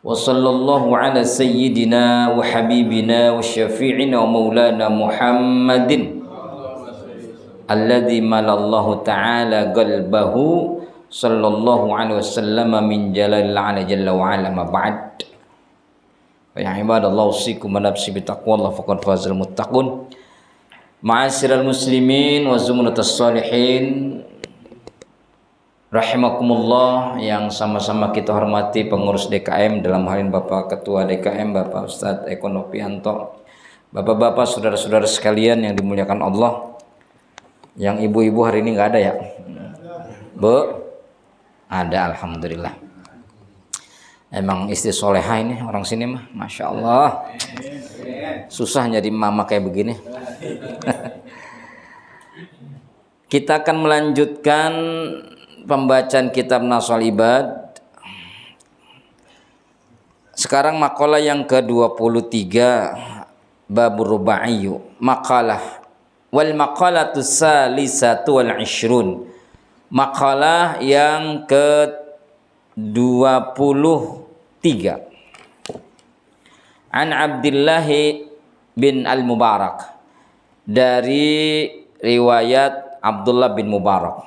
وصلى الله على سيدنا وحبيبنا وشفيعنا ومولانا محمد الذي ملأ الله تعالى قلبه صلى الله عليه وسلم من جلال الله جل وعلا. ما بعد يا عباد الله أوصيكم ونفسي بتقوى الله فقد فاز المتقون. Ma'asyiral muslimin wa zumratus sholihin rahimakumullah, yang sama-sama kita hormati pengurus DKM, dalam hal ini Bapak Ketua DKM Bapak Ustadz Eko Nopianto, Bapak-bapak, saudara-saudara sekalian yang dimuliakan Allah. Yang ibu-ibu hari ini nggak ada ya? Bu? Ada, alhamdulillah. Emang istri soleha ini orang sini mah, masya Allah. Susah jadi mama kayak begini. Kita akan melanjutkan pembacaan kitab Nasul Ibad. Sekarang makalah yang ke-23, Babur Ruba'iyyu, makalah wal maqalatu salisatu wal ishrun, makalah yang ke-23. An Abdullah bin Al-Mubarak, dari riwayat Abdullah bin Mubarak.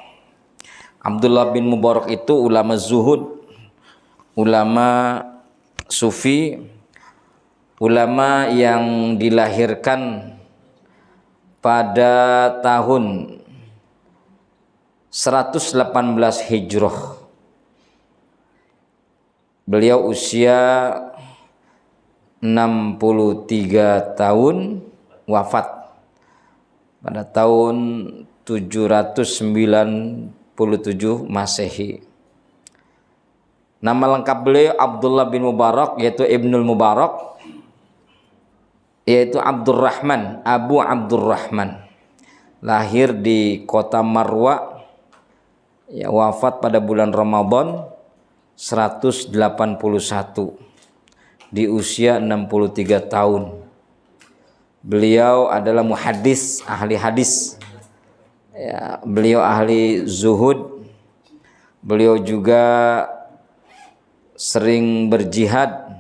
Abdullah bin Mubarak itu ulama zuhud, ulama sufi, ulama yang dilahirkan pada tahun 118 Hijrah. Beliau usia 63 tahun, wafat pada tahun 797 Masehi. Nama lengkap beliau Abdullah bin Mubarak, yaitu Ibnul Mubarak, yaitu Abdurrahman, Abu Abdurrahman. Lahir di kota Marwa, ya, wafat pada bulan Ramadan 181 di usia 63 tahun. Beliau adalah muhaddis, ahli hadis. Ya, beliau ahli zuhud. Beliau juga sering berjihad,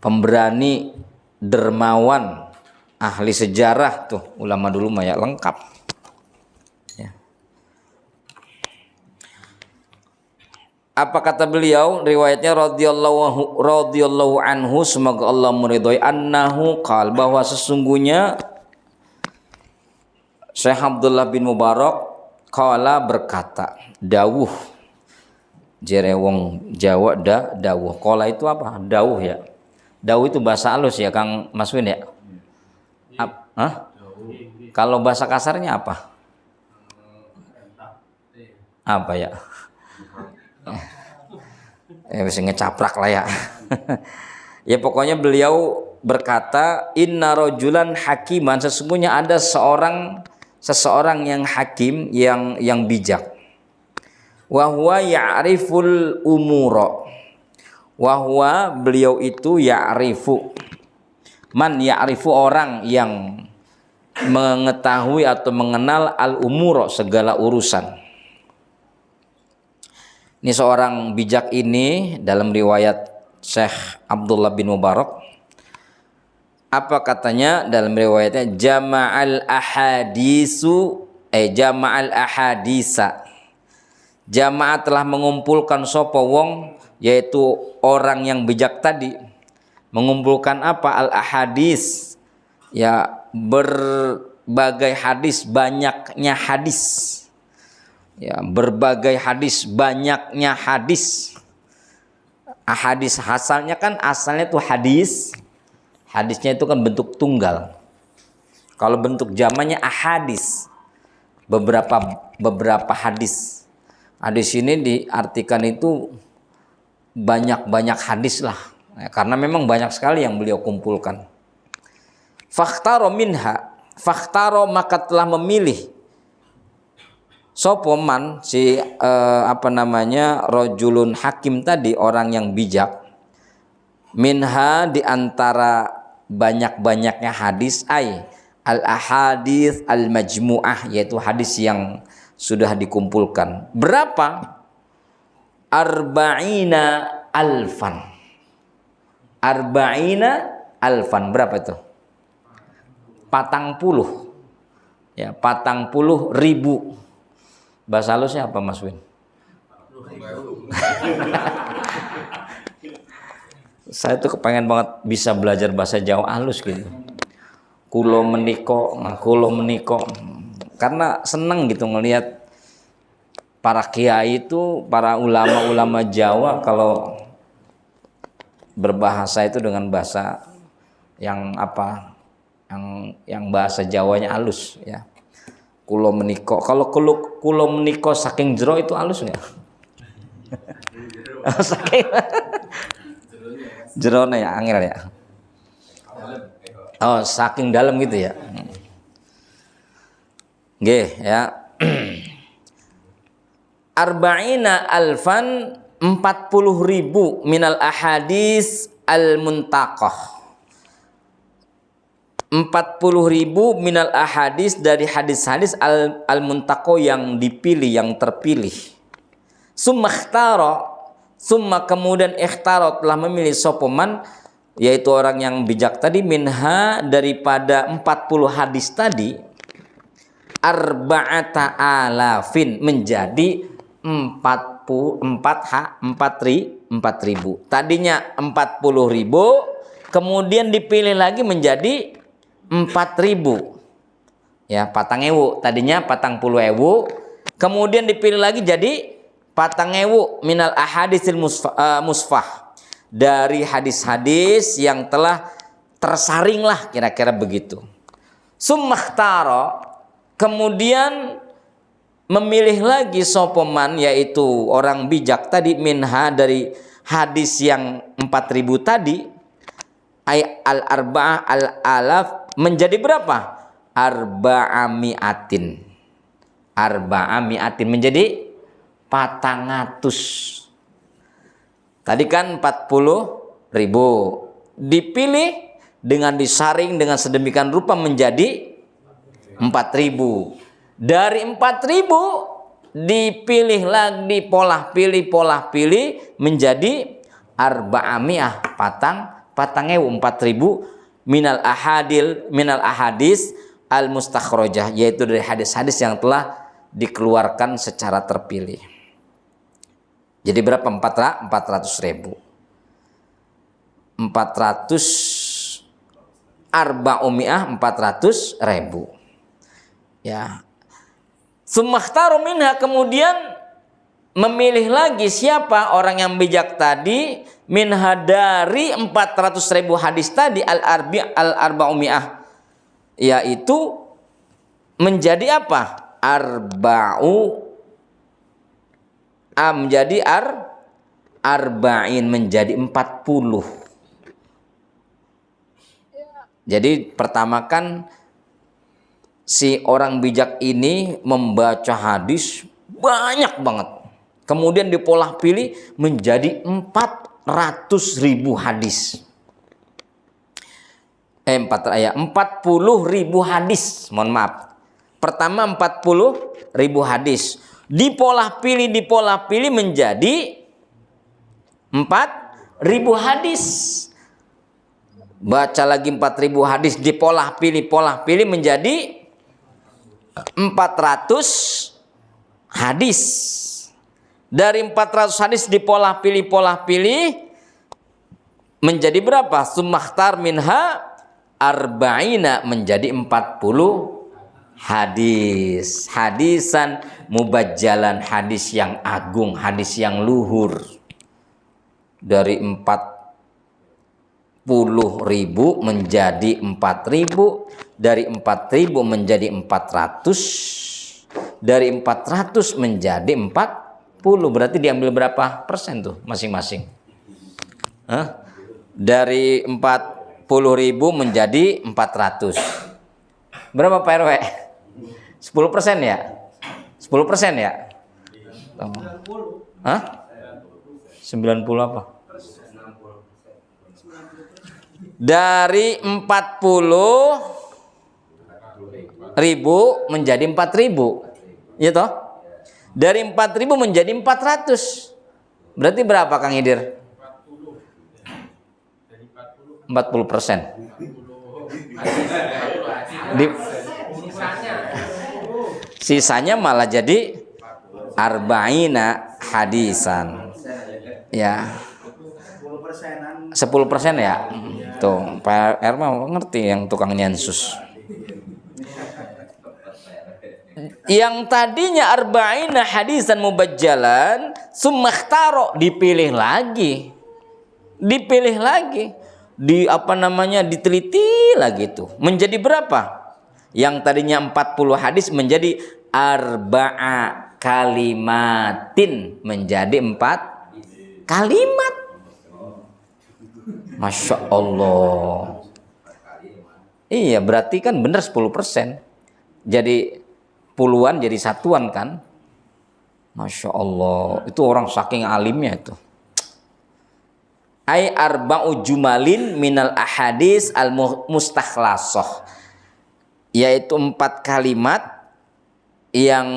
pemberani, dermawan, ahli sejarah. Tuh ulama dulu mah ya lengkap. Ya. Apa kata beliau? Riwayatnya radhiyallahu anhu, semoga Allah meridhai, annahu qal, bahwa sesungguhnya Syekh Abdullah bin Mubarak qala, berkata, dawuh, jere wong Jawa dawuh. Qala itu apa? Dawuh ya. Dawuh itu bahasa halus ya Kang Maswin ya? Kalau bahasa kasarnya apa? Apa ya? Bisa ngecaprak lah ya. Ya pokoknya beliau berkata, inna rajulan hakiman, sesungguhnya ada seseorang yang hakim, yang bijak. Wa huwa ya'riful umura, wa huwa, beliau itu ya'rifu, man ya'rifu, orang yang mengetahui atau mengenal al umura, segala urusan. Ini seorang bijak ini dalam riwayat Syekh Abdullah bin Mubarak. Apa katanya dalam riwayatnya? Jama'al ahadisa. Jamaah telah mengumpulkan sapa wong, yaitu orang yang bijak tadi. Mengumpulkan apa? Al ahadis. Ya, berbagai hadis, banyaknya hadis. Ya, berbagai hadis, banyaknya hadis. Ahadis asalnya tuh hadis. Hadisnya itu kan bentuk tunggal. Kalau bentuk jamannya ahadis, beberapa hadis. Hadis ini diartikan itu banyak hadis lah. Ya, karena memang banyak sekali yang beliau kumpulkan. Fakhtaro maka telah memilih sopoman rojulun hakim tadi, orang yang bijak, minha, di antara banyak-banyaknya hadis, al ahadits al majmu'ah, yaitu hadis yang sudah dikumpulkan. Berapa? Arba'ina alfan. Arba'ina alfan berapa itu? 40. Ya, 40.000. Bahasa halusnya apa Mas Win? Saya tuh kepengen banget bisa belajar bahasa Jawa halus gitu. Kulo meniko. Karena seneng gitu ngelihat para kiai itu, para ulama-ulama Jawa kalau berbahasa itu dengan bahasa yang apa? Yang bahasa Jawanya halus ya. Kulo meniko. Kalau kulo meniko saking jero itu halus nggak? Saking jerone ya, angel ya. Oh, saking dalam gitu ya. Nggih ya. Arba'ina alfan 40.000 minal ahadis al-muntaqah. 40.000 minal ahadis dari hadis-hadis al-muntaqo yang dipilih, yang terpilih. Summa kemudian ikhtaro telah memilih sopoman, yaitu orang yang bijak tadi, minha daripada 40 hadis tadi, arba'ata alafin menjadi 4.000. Tadinya 40.000, kemudian dipilih lagi menjadi 4.000 ya, 4.000. Tadinya 40.000, kemudian dipilih lagi jadi 4.000 minal ahadisil musfah, dari hadis-hadis yang telah tersaring lah, kira-kira begitu. Summakhtaro kemudian memilih lagi sopoman, yaitu orang bijak tadi, minha dari hadis yang 4.000 tadi, ay al-arba'ah al-alaf menjadi berapa? Arba'amiatin menjadi 400. Tadi kan 40.000 dipilih dengan disaring dengan sedemikian rupa menjadi 4.000. Dari 4.000 dipilih lagi, pola pilih menjadi arba'amiah, 4.000 minal ahadis al mustakhrajah, yaitu dari hadis-hadis yang telah dikeluarkan secara terpilih. Jadi berapa? 400.000. 400 ya. Sumakhtaru minha kemudian memilih lagi siapa orang yang bijak tadi, minha dari 400.000 hadis tadi, al-arba'umi'ah, yaitu menjadi apa? Menjadi arba'in, menjadi 40. Jadi pertama kan si orang bijak ini membaca hadis banyak banget, kemudian dipolah pilih menjadi 400.000 hadis. 40.000 hadis, mohon maaf. Pertama 40.000 hadis, dipolah pilih menjadi 4.000 hadis. Baca lagi 4.000 hadis, dipolah pilih menjadi 400 hadis. Dari 400 hadis dipolah pilih menjadi berapa? Sumakhtar minha arba'ina menjadi 40 hadis. Hadisan mubajjalan, hadis yang agung, hadis yang luhur. Dari 40.000 menjadi 4.000, dari 4.000 menjadi 400, dari 400 menjadi 40. Berarti diambil berapa persen tuh masing-masing? Dari 40.000 menjadi 400. Berapa Pak RW? 10% ya? 10% ya? 90 apa? Dari 40.000 menjadi 4.000, ya toh? Dari 4.000 menjadi 400. Berarti berapa Kang Hidir? 40%. Sisanya malah jadi arba'ina hadisan. Ya. 10% ya. Tuh, Pak Erma ngerti yang tukang nyensus. Yang tadinya arba'ina hadisan mubajjalan, sumakhtaro dipilih lagi. Diteliti lagi tuh. Menjadi berapa? Yang tadinya 40 hadis menjadi arba'a kalimatin, menjadi 4 kalimat. Masya Allah. Iya, berarti kan benar 10%. Jadi puluhan jadi satuan kan. Masya Allah. Itu orang saking alimnya itu. Ai arba'u jumalin minal ahadis al mustakhlasah. Yaitu 4 kalimat yang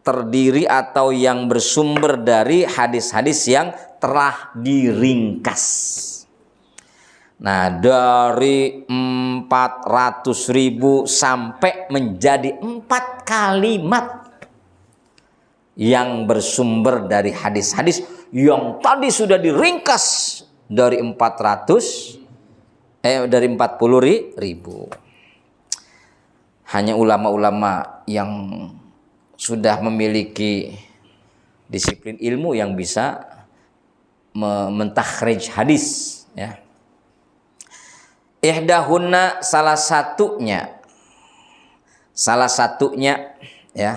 terdiri atau yang bersumber dari hadis-hadis yang telah diringkas. Nah, dari 400.000 sampai menjadi 4 kalimat yang bersumber dari hadis-hadis yang tadi sudah diringkas dari 40.000. Hanya ulama-ulama yang sudah memiliki disiplin ilmu yang bisa mentakhrij hadis, ya. Ihdahunna salah satunya ya.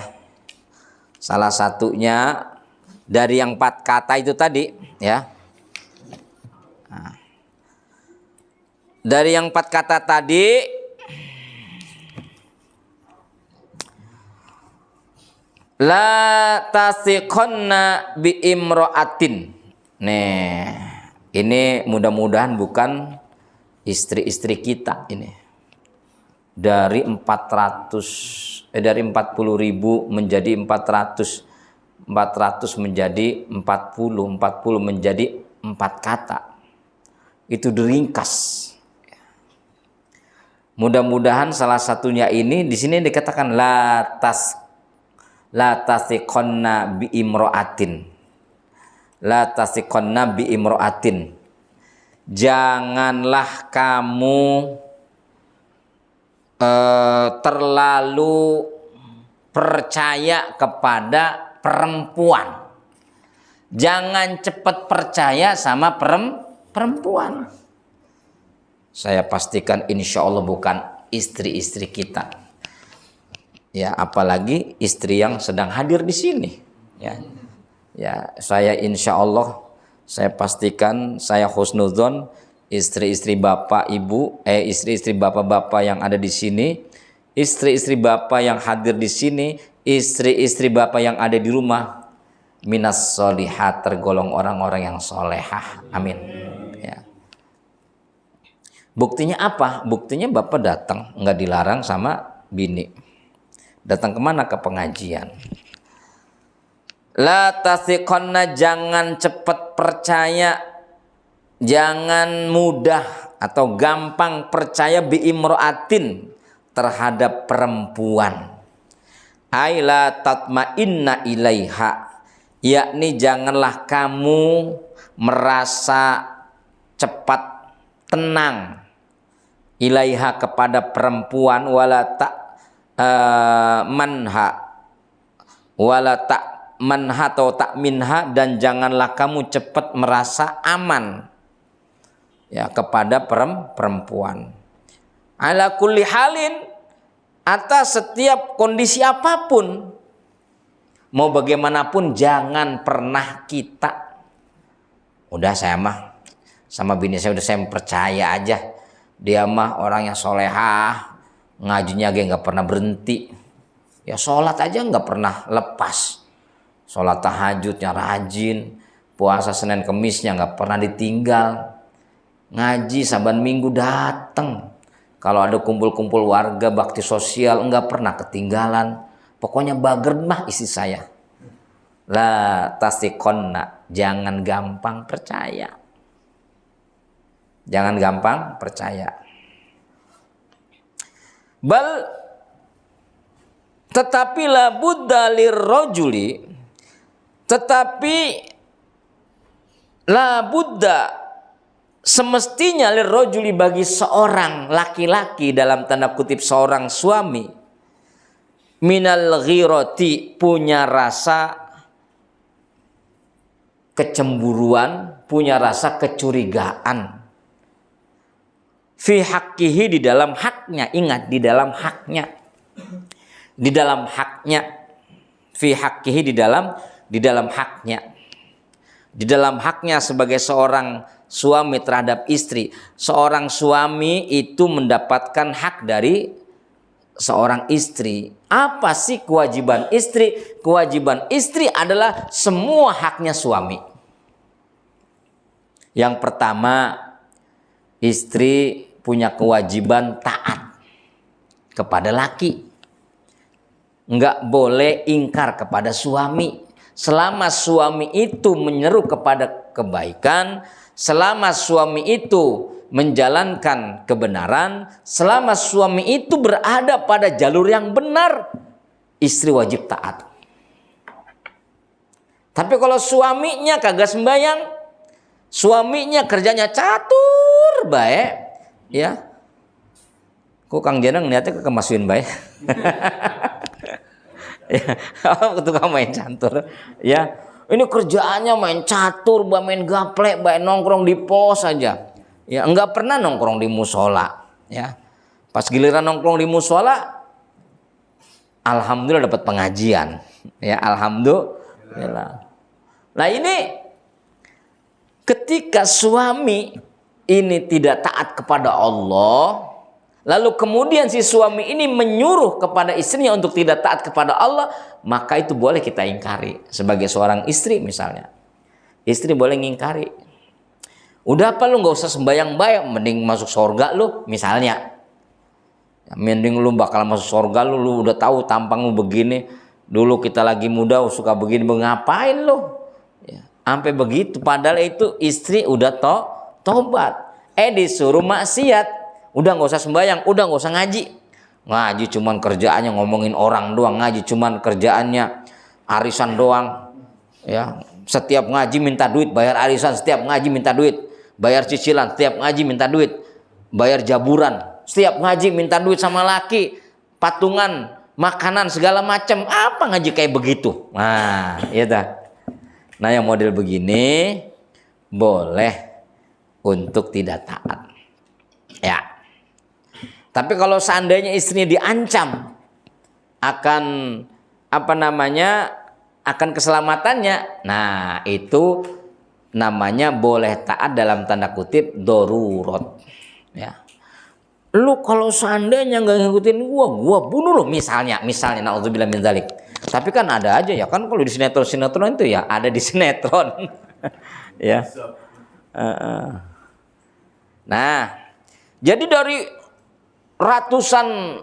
Salah satunya dari yang 4 kata itu tadi, ya. Nah, dari yang 4 kata tadi la tasiqanna bi imra'atin. Nih, ini mudah-mudahan bukan istri-istri kita ini. Dari 40.000 menjadi 400 menjadi 40 menjadi 4 kata. Itu diringkas. Mudah-mudahan salah satunya ini di sini dikatakan la tasiqanna bi imra'atin. La tasiqanna bi imra'atin. Janganlah kamu terlalu percaya kepada perempuan. Jangan cepat percaya sama perempuan. Saya pastikan insya Allah bukan istri-istri kita. Ya, apalagi istri yang sedang hadir di sini. Ya, saya insya Allah, saya pastikan, saya husnudzon, istri-istri bapak ibu, istri-istri bapak-bapak yang ada di sini, istri-istri bapak yang hadir di sini, istri-istri bapak yang ada di rumah, minas solihat, tergolong orang-orang yang solehah. Amin. Ya. Buktinya apa? Buktinya bapak datang, nggak dilarang sama bini. Datang kemana? Ke pengajian. La tasiqanna, jangan cepat percaya, jangan mudah atau gampang percaya bi imra'atin, terhadap perempuan. Ai la tatma'inna ilaiha, yakni janganlah kamu merasa cepat tenang ilaiha kepada perempuan, wala manha atau tak minha, dan janganlah kamu cepat merasa aman ya kepada perempuan. Ala kulli halin, atas setiap kondisi apapun, mau bagaimanapun, jangan pernah kita, udah saya mah sama bini saya udah saya percaya aja, dia mah orang yang solehah, ngajinya aja nggak pernah berhenti, ya sholat aja nggak pernah lepas, sholat tahajudnya rajin, puasa Senin Kemisnya nggak pernah ditinggal, ngaji saban minggu datang, kalau ada kumpul-kumpul warga bakti sosial nggak pernah ketinggalan, pokoknya bager mah istri saya. La tasiqonna, jangan gampang percaya. Jangan gampang percaya. Tetapi la budda lirrajuli, tetapi la budda semestinya lirrajuli bagi seorang laki-laki, dalam tanda kutip seorang suami, minal ghirati, punya rasa kecemburuan, punya rasa kecurigaan, fi haqqihi, di dalam haknya. Ingat, di dalam haknya, di dalam haknya, fi haqqihi, di dalam haknya, di dalam haknya sebagai seorang suami terhadap istri. Seorang suami itu mendapatkan hak dari seorang istri. Apa sih kewajiban istri? Kewajiban istri adalah semua haknya suami. Yang pertama, istri punya kewajiban taat kepada laki. Enggak boleh ingkar kepada suami. Selama suami itu menyeru kepada kebaikan, selama suami itu menjalankan kebenaran, selama suami itu berada pada jalur yang benar, istri wajib taat. Tapi kalau suaminya kagak sembayang, suaminya kerjanya catur baik, ya, kok Kang Jenang niatnya ke Mas Win baik. Ya, tukang main catur, ya. Ini kerjaannya main catur, main gaplek, nongkrong di pos saja. Ya, enggak pernah nongkrong di musola, ya. Pas giliran nongkrong di musola, alhamdulillah dapat pengajian, ya, alhamdulillah. Nah, ini ketika suami ini tidak taat kepada Allah, lalu kemudian si suami ini menyuruh kepada istrinya untuk tidak taat kepada Allah, maka itu boleh kita ingkari. Sebagai seorang istri misalnya, istri boleh ngingkari. Udah apa lu gak usah sembayang-bayang, mending masuk surga lu misalnya. Ya, mending lu bakal masuk surga lu udah tahu tampang lu begini. Dulu kita lagi muda suka begini, ngapain lu? Ya, sampai begitu, padahal itu istri udah tobat. Disuruh maksiat. Udah nggak usah sembahyang, udah nggak usah ngaji. Ngaji cuman kerjaannya ngomongin orang doang, ngaji cuman kerjaannya arisan doang. Ya, setiap ngaji minta duit, bayar arisan, setiap ngaji minta duit, bayar cicilan, setiap ngaji minta duit, bayar jaburan, setiap ngaji minta duit sama laki, patungan, makanan segala macam. Apa ngaji kayak begitu? Nah, ya dah. Nah, yang model begini boleh untuk tidak taat. Ya. Tapi kalau seandainya istrinya diancam akan akan keselamatannya, nah itu namanya boleh taat dalam tanda kutip darurat. Ya. Lu kalau seandainya nggak ngikutin gua bunuh lu misalnya naudzubillah min dzalik. Tapi kan ada aja ya kan, kalau di sinetron itu ya ada di sinetron. Ya. Nah, jadi dari ratusan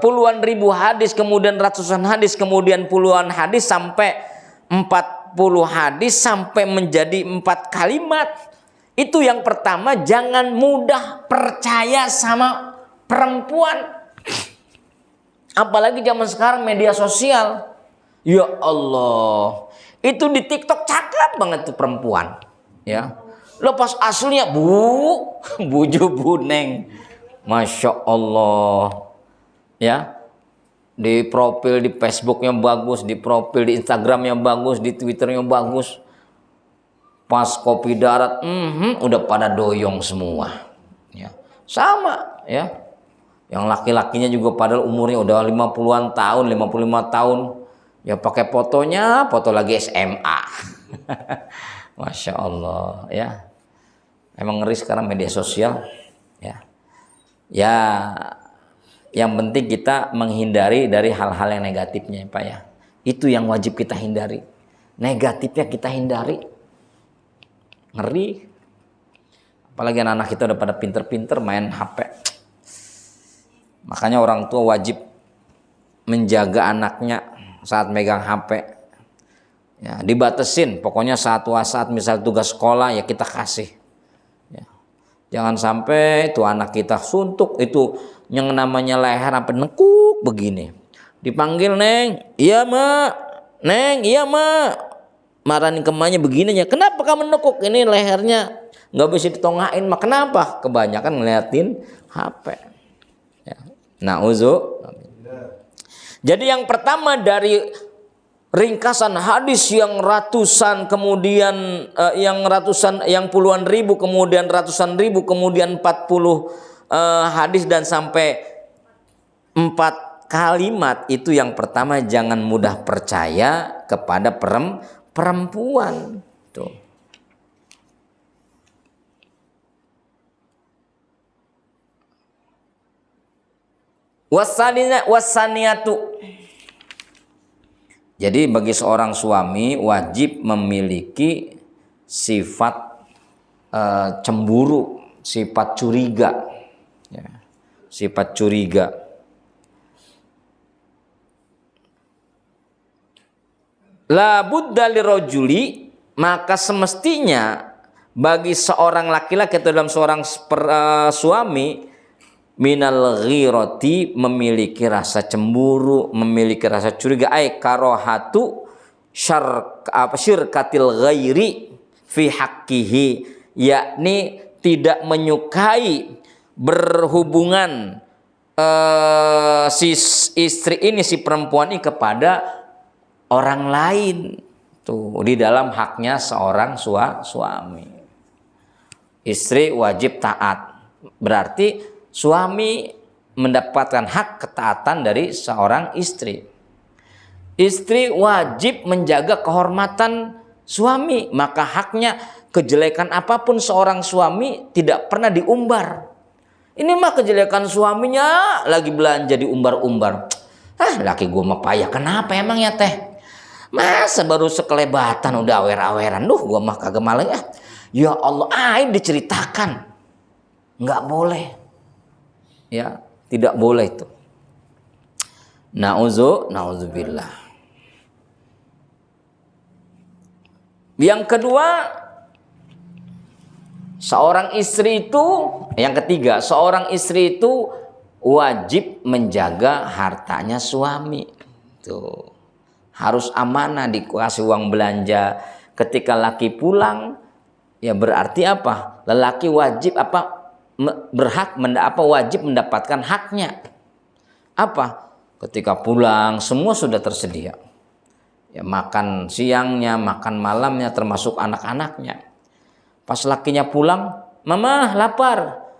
puluhan ribu hadis, kemudian ratusan hadis, kemudian puluhan hadis, sampai 40 hadis, sampai menjadi 4 kalimat. Itu yang pertama, jangan mudah percaya sama perempuan. Apalagi zaman sekarang media sosial. Ya Allah, itu di TikTok cakep banget tuh perempuan. Ya, lepas aslinya buju buneng. Masya Allah, ya, di profil di Facebooknya bagus, di profil di Instagramnya bagus, di Twitternya bagus. Pas kopi darat, udah pada doyong semua. Ya, sama, ya. Yang laki-lakinya juga padahal umurnya udah 50-an tahun, 55 tahun. Ya pakai foto lagi SMA. Masya Allah, ya. Emang ngeri sekarang media sosial, ya. Ya, yang penting kita menghindari dari hal-hal yang negatifnya, Pak, ya. Itu yang wajib kita hindari. Negatifnya kita hindari. Ngeri. Apalagi anak-anak kita udah pada pinter-pinter main HP. Makanya orang tua wajib menjaga anaknya saat megang HP. Ya, dibatasin. Pokoknya saat misal tugas sekolah ya kita kasih. Ya. Jangan sampai itu anak kita suntuk itu yang namanya leher sampai nekuk begini. Dipanggil Neng, iya mak, Neng, iya mak. Marahin ke emaknya begininya, kenapa kamu nekuk? Ini lehernya nggak bisa ditongain, mak. Kenapa? Kebanyakan ngeliatin HP. Ya. Jadi yang pertama dari ringkasan hadis yang ratusan, kemudian yang puluhan ribu, kemudian ratusan ribu, kemudian 40 hadis dan sampai 4 kalimat itu, yang pertama jangan mudah percaya kepada perempuan. Tuh. Wasaniatu. Jadi bagi seorang suami wajib memiliki sifat cemburu, sifat curiga, ya, sifat curiga. La budda lirajuli, maka semestinya bagi seorang laki-laki atau dalam seorang suami, minal ghirati, memiliki rasa cemburu, memiliki rasa curiga, ay karohatu syirkatil ghairi fi haqqihi, yakni tidak menyukai berhubungan si istri ini, si perempuan ini kepada orang lain tuh di dalam haknya seorang suami. Istri wajib taat, berarti suami mendapatkan hak ketaatan dari seorang istri. Istri wajib menjaga kehormatan suami, maka haknya kejelekan apapun seorang suami tidak pernah diumbar. Ini mah kejelekan suaminya lagi belanja diumbar-umbar. Laki gua mah payah, kenapa emang ya teh? Masa baru sekelebatan udah awer-aweran, gua mah kagak malah ya. Ya Allah, aib diceritakan, nggak boleh, ya, tidak boleh itu. Nauzubillah. Yang kedua, seorang istri itu, yang ketiga, seorang istri itu wajib menjaga hartanya suami. Tuh. Harus amanah, dikasih uang belanja. Ketika laki pulang, ya berarti apa? Lelaki wajib wajib mendapatkan haknya. Apa? Ketika pulang semua sudah tersedia. Ya, makan siangnya, makan malamnya, termasuk anak-anaknya. Pas lakinya pulang, "Mama lapar."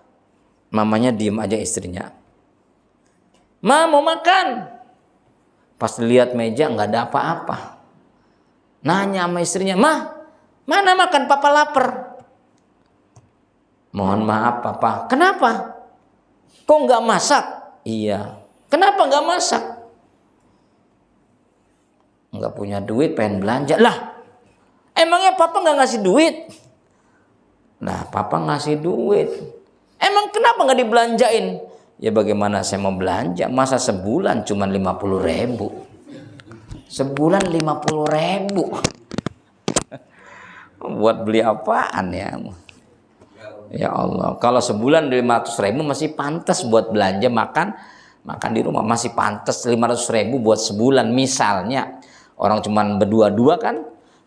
Mamanya diem aja istrinya. "Ma, mau makan." Pas lihat meja nggak ada apa-apa. Nanya sama istrinya, "Mah, mana makan? Papa lapar." "Mohon maaf Papa." "Kenapa? Kok nggak masak?" "Iya." "Kenapa nggak masak?" "Nggak punya duit, pengen belanja." "Lah, emangnya Papa nggak ngasih duit?" "Nah, Papa ngasih duit. Emang kenapa nggak dibelanjain?" "Ya bagaimana saya mau belanja, masa sebulan cuma 50.000. Sebulan 50.000. Buat beli apaan ya? Ya Allah, kalau sebulan 500.000 masih pantas buat belanja makan di rumah, masih pantas. 500.000 buat sebulan misalnya. Orang cuma berdua-dua kan,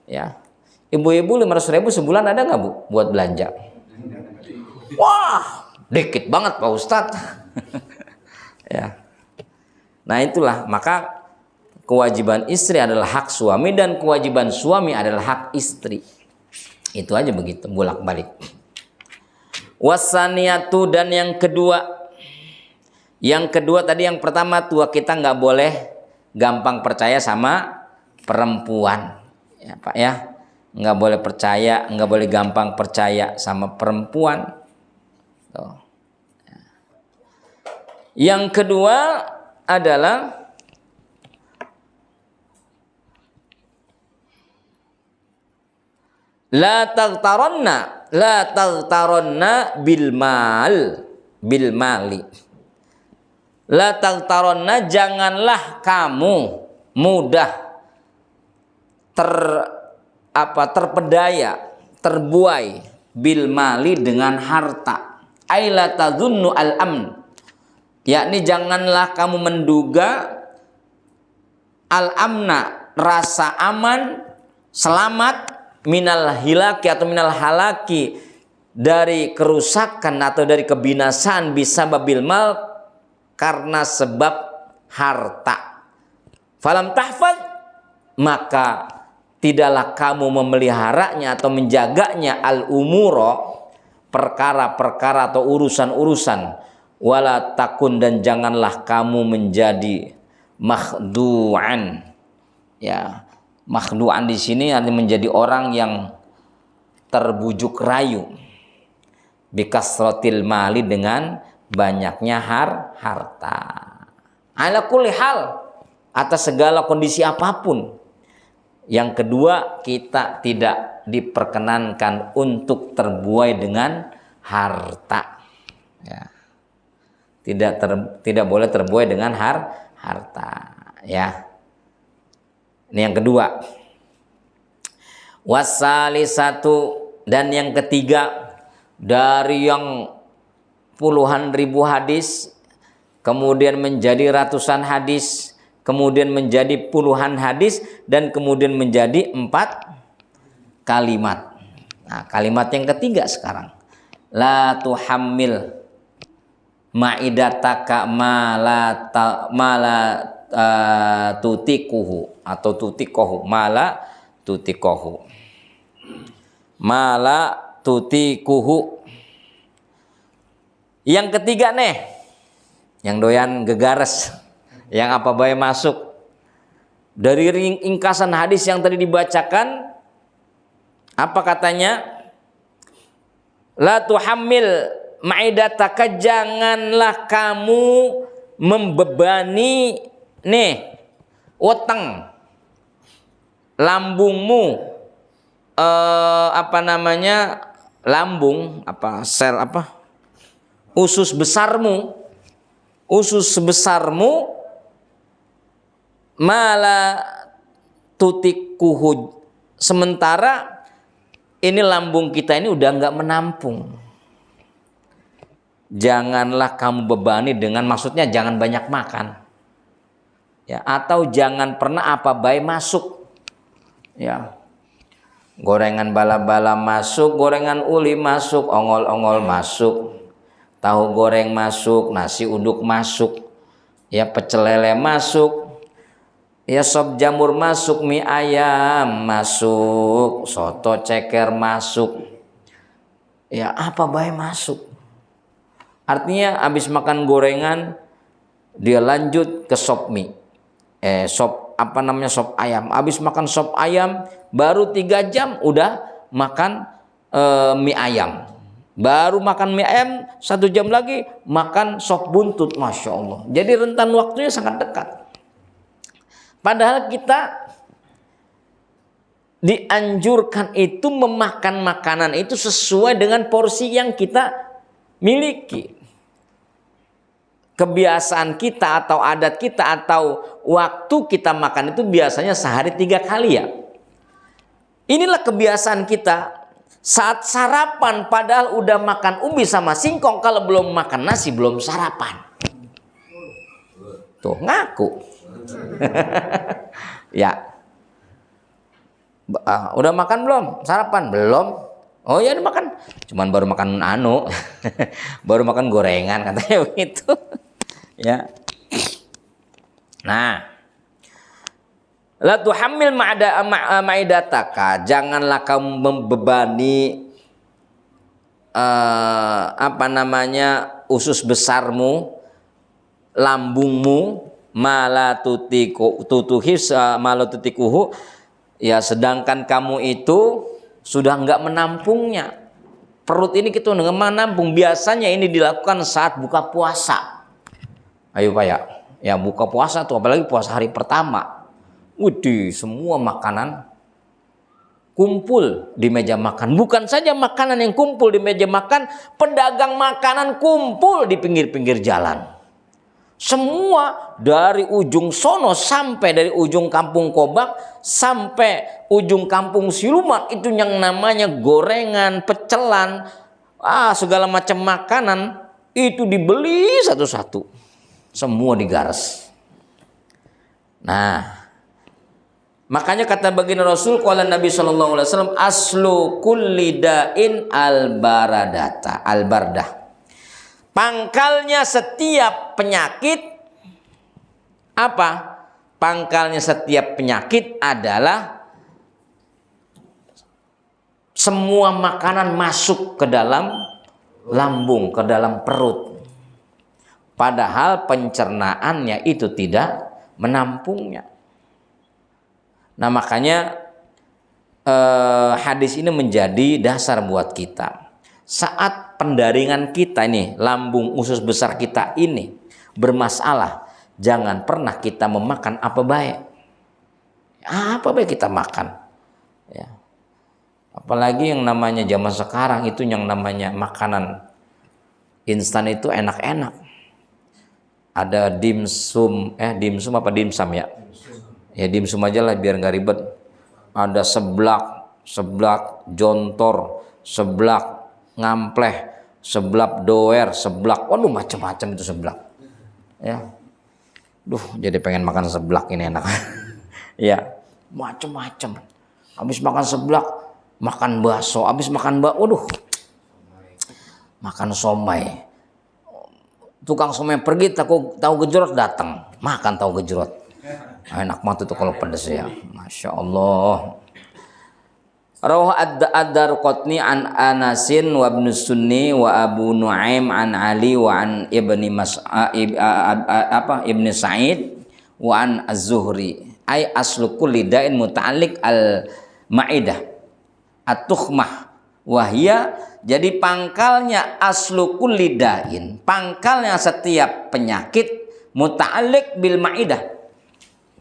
ya. Ibu-ibu 500.000 sebulan ada nggak Bu buat belanja? Wah, dikit banget Pak Ustadz. Ya. Nah itulah, maka kewajiban istri adalah hak suami dan kewajiban suami adalah hak istri. Itu aja begitu, bolak-balik. Wasaniatu, dan yang kedua tadi, yang pertama tua kita nggak boleh gampang percaya sama perempuan, ya Pak ya, nggak boleh gampang percaya sama perempuan. Tuh. Yang kedua adalah la taghtaronna bil mali. La taghtaronna, janganlah kamu mudah terpedaya, terbuai bil mali, dengan harta. Ai la tadhunnu al-amn. Yakni janganlah kamu menduga al-amna, rasa aman, selamat, minal hilaki atau minal halaki, dari kerusakan atau dari kebinasaan, bisa babil mal, karena sebab harta. Falam tahfad, maka tidaklah kamu memeliharanya atau menjaganya al-umuro, perkara-perkara atau urusan-urusan. Wala takun, dan janganlah kamu menjadi makhdu'an. Ya, makhdu'an di sini artinya menjadi orang yang terbujuk rayu. Bikasratil mali, dengan banyaknya harta. Ala kulli hal, atas segala kondisi apapun. Yang kedua, kita tidak diperkenankan untuk terbuai dengan harta. Ya. Tidak boleh terbuai dengan harta. Ya. Ini yang kedua. Wasalisatu, dan yang ketiga, dari yang puluhan ribu hadis kemudian menjadi ratusan hadis, kemudian menjadi puluhan hadis, dan kemudian menjadi 4 kalimat. Nah, kalimat yang ketiga sekarang, la tuhammil ma'idataka mala tutikuhu atau tutikohu, mala tutikohu, mala tutikuhu. Yang ketiga nih, yang doyan gegares, yang apa bae masuk dari ringkasan hadis yang tadi dibacakan. Apa katanya? La tuhammil ma'idataka, janganlah kamu membebani nih utang lambungmu, lambung, sel usus besarmu, mala tutikuhu, sementara ini lambung kita ini udah nggak menampung. Janganlah kamu bebani dengan, maksudnya jangan banyak makan, ya, atau jangan pernah apa baik masuk, ya, gorengan bala-bala masuk, gorengan uli masuk, ongol-ongol masuk, tahu goreng masuk, nasi uduk masuk, ya, pecel lele masuk, ya, sop jamur masuk, mie ayam masuk, soto ceker masuk, ya, apa baik masuk. Artinya habis makan gorengan dia lanjut ke sop mie, sop ayam. Habis makan sop ayam baru 3 jam udah makan mie ayam. Baru makan mie ayam 1 jam lagi makan sop buntut, masya Allah. Jadi rentan waktunya sangat dekat. Padahal kita dianjurkan itu memakan makanan itu sesuai dengan porsi yang kita miliki. Kebiasaan kita atau adat kita atau waktu kita makan itu biasanya sehari 3 kali, ya. Inilah kebiasaan kita. Saat sarapan padahal udah makan ubi sama singkong, kalau belum makan nasi belum sarapan. Tuh ngaku. Ya. Udah makan belum? Sarapan belum? Oh ya udah makan. Cuman baru makan baru makan gorengan, katanya begitu. Ya. Nah, la tuhammil ma'idataka, janganlah kamu membebani usus besarmu, lambungmu, mala tutikuhu, ya, sedangkan kamu itu sudah enggak menampungnya. Perut ini kita enggak menampung. Biasanya ini dilakukan saat buka puasa. Ayo Pak, ya, buka puasa tuh, apalagi puasa hari pertama. Widih, semua makanan kumpul di meja makan. Bukan saja makanan yang kumpul di meja makan, pedagang makanan kumpul di pinggir-pinggir jalan. Semua dari ujung sono sampai dari ujung kampung Kobak sampai ujung kampung Siluman, itu yang namanya gorengan, pecelan, Segala macam makanan itu dibeli satu-satu, semua digaras. Nah, makanya kata baginda Rasul, qala Nabi sallallahu alaihi wasallam, aslu kulli da'in al-bardah. Pangkalnya setiap penyakit apa? Pangkalnya setiap penyakit adalah semua makanan masuk ke dalam lambung, ke dalam perut. Padahal pencernaannya itu tidak menampungnya. Nah, makanya hadis ini menjadi dasar buat kita. Saat pendaringan kita ini, lambung usus besar kita ini bermasalah, jangan pernah kita memakan apa baik. Apa baik kita makan. Ya. Apalagi yang namanya zaman sekarang itu yang namanya makanan instan itu enak-enak. Ada dimsum apa dimsum ya? Ya dimsum aja lah biar nggak ribet. Ada seblak jontor, seblak ngampleh, seblak doer, seblak, waduh macam-macam itu seblak. Ya, jadi pengen makan seblak ini enak. Ya, macam-macam. Habis makan seblak, makan bakso, habis makan waduh, makan somai. Tukang somai pergi, tahu gejrot datang, makan tahu gejrot. Enak banget itu kalau pedas ya, masya Allah. Rawah ad-Darqutni an Anasin wa Ibnu Sunni wa Abu Nuaim an Ali wa an Ibni Ibni Sa'id wa an Az-Zuhri. Ay aslu kulli da'in muta'alliq al-ma'idah at-tukhmah wahia. Jadi pangkalnya aslu kulli da'in, pangkalnya setiap penyakit muta'alliq bil ma'idah,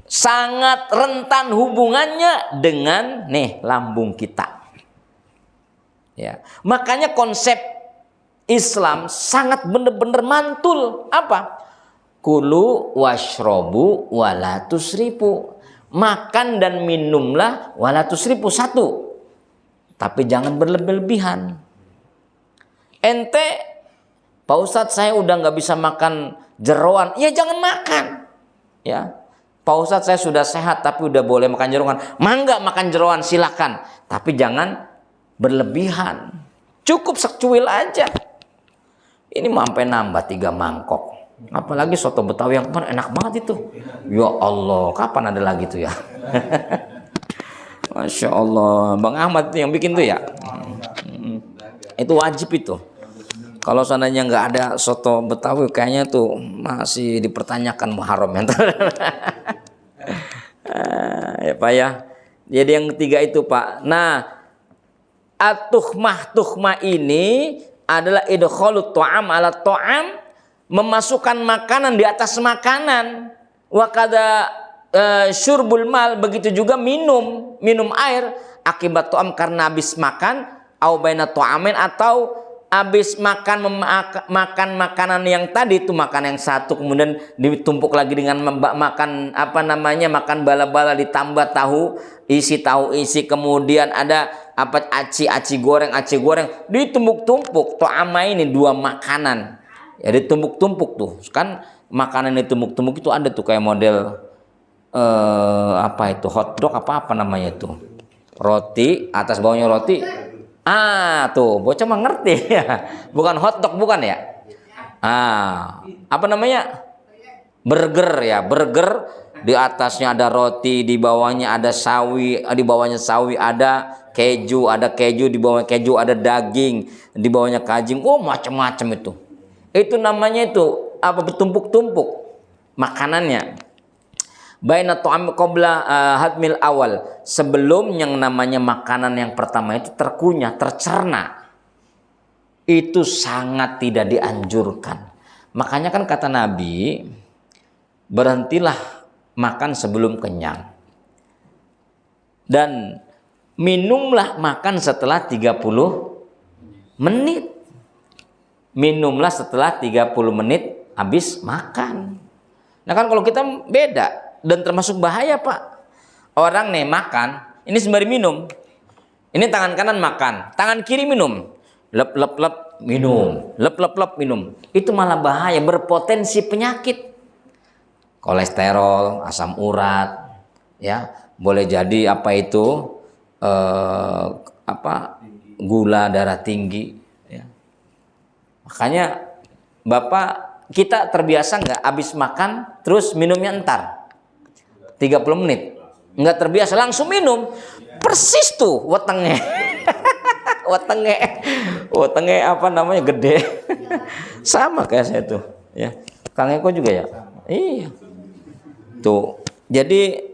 sangat rentan hubungannya dengan lambung kita. Ya, makanya konsep Islam sangat benar-benar mantul. Apa? Kulu washrobu wala tusrifu. Makan dan minumlah wala tusrifu, satu. Tapi jangan berlebihan. Ente, Pak Ustadz saya udah nggak bisa makan jeroan, ya jangan makan. Ya, Pak Ustadz saya sudah sehat tapi udah boleh makan jeroan, mangga makan jeroan silakan, tapi jangan berlebihan. Cukup secuil aja. Ini sampai nambah 3 mangkok. Apalagi soto Betawi yang kemarin enak banget itu. Ya Allah, kapan ada lagi tuh ya? Masya Allah, Bang Ahmad itu yang bikin tuh ya. Itu wajib itu. Kalau seandainya nggak ada soto Betawi, kayaknya tuh masih dipertanyakan muharram ya. Ya Pak ya. Jadi yang ketiga itu Pak. Nah, tuhmah ini adalah idkhalut ta'am ala ta'am, memasukkan makanan di atas makanan. Wa kada syurbul mal, begitu juga minum air akibat ta'am karena habis makan, au baina ta'amin, atau habis makan makanan yang tadi itu, makan yang satu kemudian ditumpuk lagi dengan makan makan bala-bala ditambah tahu isi, kemudian ada aci goreng ditumpuk-tumpuk. To'ama ini 2 makanan ya, ditumpuk-tumpuk tuh kan. Makanan ditumpuk-tumpuk itu ada tuh kayak model hotdog apa namanya itu, roti atas bawahnya roti. Tuh bocah mah ngerti ya. Bukan hotdog bukan ya? Apa namanya? Burger ya, burger. Di atasnya ada roti, di bawahnya ada sawi, ada keju, di bawahnya keju ada daging, di bawahnya kajing. Oh, macam-macam itu. Itu namanya itu bertumpuk-tumpuk makanannya. Baina ta'am qabla hadmil awal, sebelum yang namanya makanan yang pertama itu terkunyah, tercerna, itu sangat tidak dianjurkan. Makanya kan kata Nabi, berhentilah makan sebelum kenyang dan minumlah makan setelah 30 menit. Minumlah setelah 30 menit habis makan. Nah kan kalau kita beda. Dan termasuk bahaya Pak. Orang makan, ini sembari minum. Ini tangan kanan makan, tangan kiri minum. Lep. minum, lep minum. Itu malah bahaya, berpotensi penyakit. Kolesterol, asam urat, ya, boleh jadi apa itu gula darah tinggi, ya. Makanya Bapak, kita terbiasa nggak habis makan terus minumnya entar 30 menit, nggak terbiasa langsung minum, persis tuh wetenge wetenge apa namanya gede. Sama kayak saya tuh, ya. Kang Eko juga ya, iya tuh. Jadi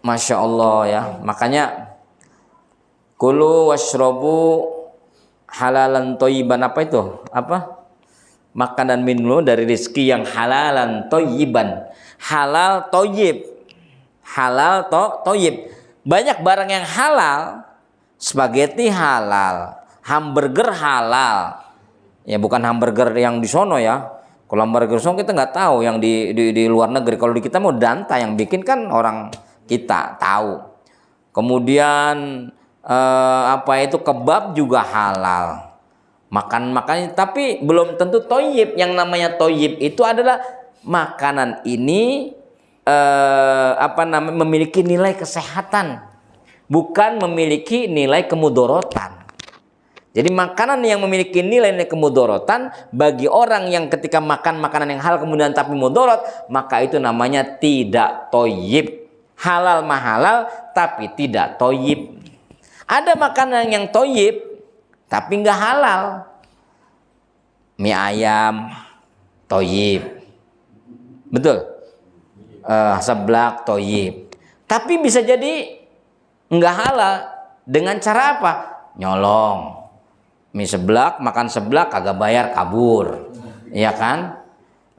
Masya Allah, ya, makanya kulu washrobu halalan toyiban, apa itu, apa, makan dan minum dari rezeki yang halalan toyiban, halal toyib, halal toyib. Banyak barang yang halal, spaghetti halal, hamburger halal, ya, bukan hamburger yang di sono, ya. Kalau hamburger sono kita nggak tahu yang di luar negeri. Kalau di kita mau Danta yang bikin kan orang kita tahu. Kemudian apa itu kebab juga halal. Makan tapi belum tentu toyib. Yang namanya toyib itu adalah makanan ini memiliki nilai kesehatan, bukan memiliki nilai kemudorotan. Jadi makanan yang memiliki nilai kemudorotan bagi orang yang ketika makan makanan yang halal kemudian tapi mudorot, maka itu namanya tidak toyib. Halal mahalal tapi tidak toyib. Ada makanan yang toyib tapi nggak halal. Mie ayam toyib, betul. Seblak toyib, tapi bisa jadi nggak halal. Dengan cara apa? Nyolong. Mie seblak, makan seblak, kagak bayar, kabur, ya kan?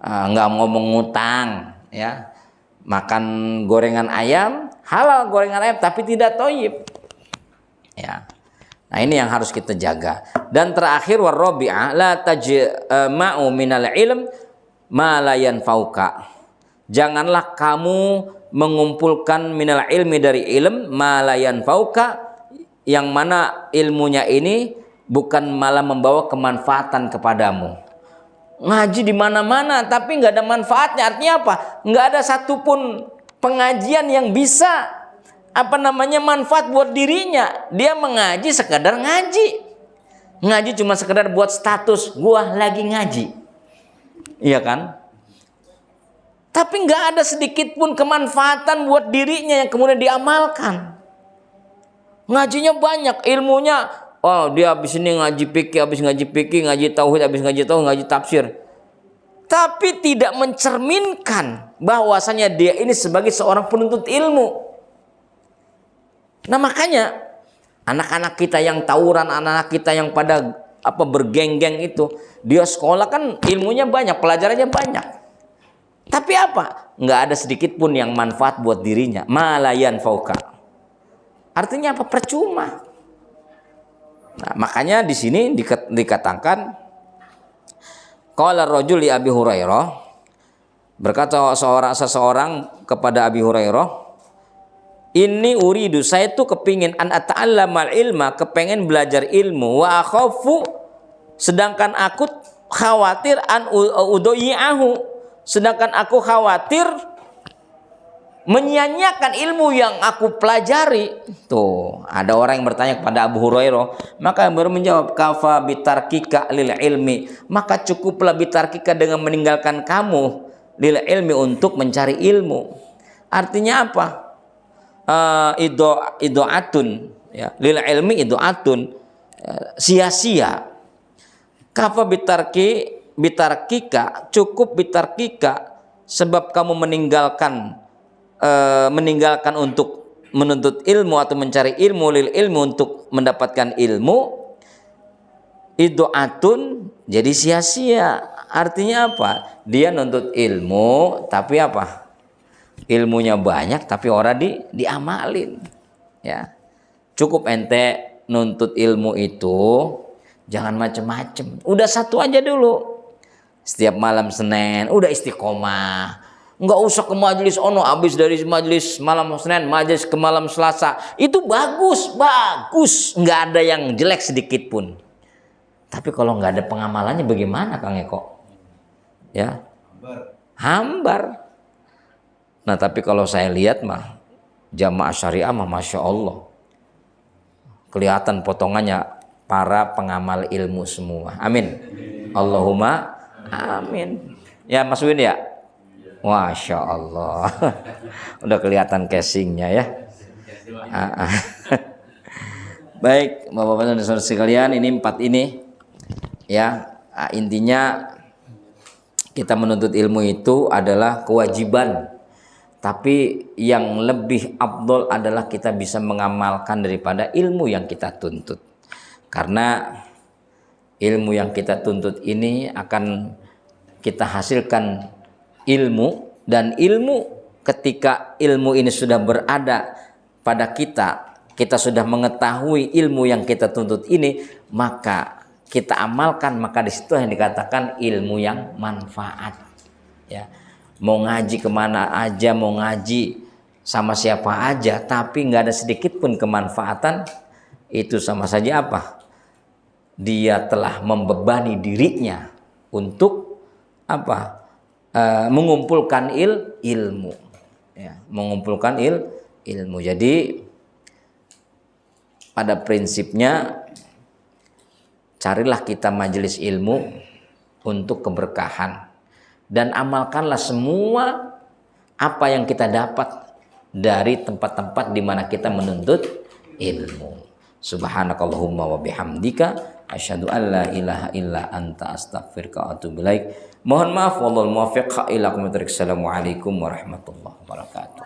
Nggak ngomong ngutang, ya. Makan gorengan ayam, halal gorengan ayam, tapi tidak toyib, ya. Nah, ini yang harus kita jaga. Dan terakhir, warrobi'ah la tajma'u minal ilm ma la yanfauka. Janganlah kamu mengumpulkan minal ilmi dari ilm ma la yanfauka, yang mana ilmunya ini bukan malah membawa kemanfaatan kepadamu. Ngaji di mana-mana tapi nggak ada manfaatnya. Artinya apa? Nggak ada satupun pengajian yang bisa manfaat buat dirinya. Dia mengaji sekadar ngaji. Ngaji cuma sekadar buat status, gua lagi ngaji, iya kan? Tapi nggak ada sedikit pun kemanfaatan buat dirinya yang kemudian diamalkan. Ngajinya banyak, ilmunya, oh dia habis ini ngaji fikih, habis ngaji fikih, ngaji tauhid, habis ngaji tauhid, ngaji tafsir. Tapi tidak mencerminkan bahwasanya dia ini sebagai seorang penuntut ilmu. Nah, makanya anak-anak kita yang tawuran, anak-anak kita yang pada bergeng-geng itu, dia sekolah kan ilmunya banyak, pelajarannya banyak. Tapi apa? Nggak ada sedikit pun yang manfaat buat dirinya. Malayan fauka. Artinya apa? Percuma. Nah, makanya di sini dikatakan qala rajul li Abi Hurairah, berkata seseorang kepada Abi Hurairah, ini uridu, saya tuh kepingin an ata'allamal ilma, kepengen belajar ilmu, wa akhafu, sedangkan aku khawatir an udoyi'ahu, sedangkan aku khawatir menyia-nyiakan ilmu yang aku pelajari. Tuh, ada orang yang bertanya kepada Abu Hurairah, maka baru menjawab, kafa bitarkika lil ilmi, maka cukuplah bitarkika dengan meninggalkan kamu lil ilmi untuk mencari ilmu. Artinya apa? Idoatun, ya, lil ilmi idoatun, sia-sia. Kafa bitarkika, cukup bitarkika, sebab kamu meninggalkan untuk menuntut ilmu atau mencari ilmu, lil ilmu, untuk mendapatkan ilmu, idoatun, jadi sia-sia. Artinya apa? Dia nuntut ilmu tapi apa? Ilmunya banyak tapi orang diamalin, ya. Cukup ente nuntut ilmu itu, jangan macem-macem, udah satu aja dulu. Setiap malam Senin udah istiqomah, nggak usah ke majelis ono, habis dari majelis malam Senin majelis ke malam Selasa, itu bagus, nggak ada yang jelek sedikit pun. Tapi kalau nggak ada pengamalannya bagaimana Kang Eko? Ya, hambar. Nah tapi kalau saya lihat mah jamaah syariah mah masya Allah, kelihatan potongannya para pengamal ilmu semua. Amin. Allahumma amin. Ya Mas Win ya. Masya Allah. Udah kelihatan casingnya ya. Baik, Bapak-bapak dan saudara sekalian, ini 4 ini ya, intinya kita menuntut ilmu itu adalah kewajiban. Tapi yang lebih afdol adalah kita bisa mengamalkan daripada ilmu yang kita tuntut. Karena ilmu yang kita tuntut ini akan kita hasilkan ilmu, dan ilmu ketika ilmu ini sudah berada pada kita sudah mengetahui ilmu yang kita tuntut ini, maka kita amalkan, maka di situ yang dikatakan ilmu yang manfaat. Ya, mau ngaji kemana aja, mau ngaji sama siapa aja, tapi nggak ada sedikit pun kemanfaatan, itu sama saja apa? Dia telah membebani dirinya untuk apa? Mengumpulkan ilmu, ya, mengumpulkan ilmu. Jadi pada prinsipnya carilah kita majelis ilmu untuk keberkahan, dan amalkanlah semua apa yang kita dapat dari tempat-tempat di mana kita menuntut ilmu. Subhanakallahumma wa bihamdika asyhadu an la ilaha illa anta astaghfiruka wa atubu ilaik. Mohon maaf, wallahul muwaffiq ila aqwamit thoriq. Assalamualaikum warahmatullahi wabarakatuh.